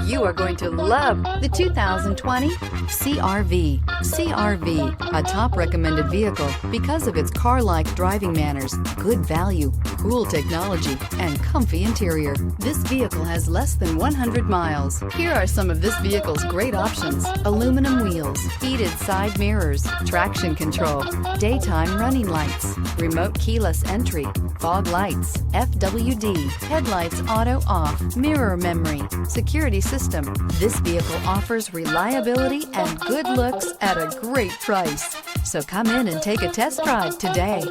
You are going to love the 2020 CR-V. CR-V, a top recommended vehicle because of its car-like driving manners, good value, cool technology, and comfy interior. This vehicle has less than 100 miles. Here are some of this vehicle's great options: aluminum wheels, heated side mirrors, traction control, daytime running lights, remote keyless entry, fog lights, FWD, headlights auto off, mirror memory, security system. This vehicle offers reliability and good looks at a great price. So come in and take a test drive today.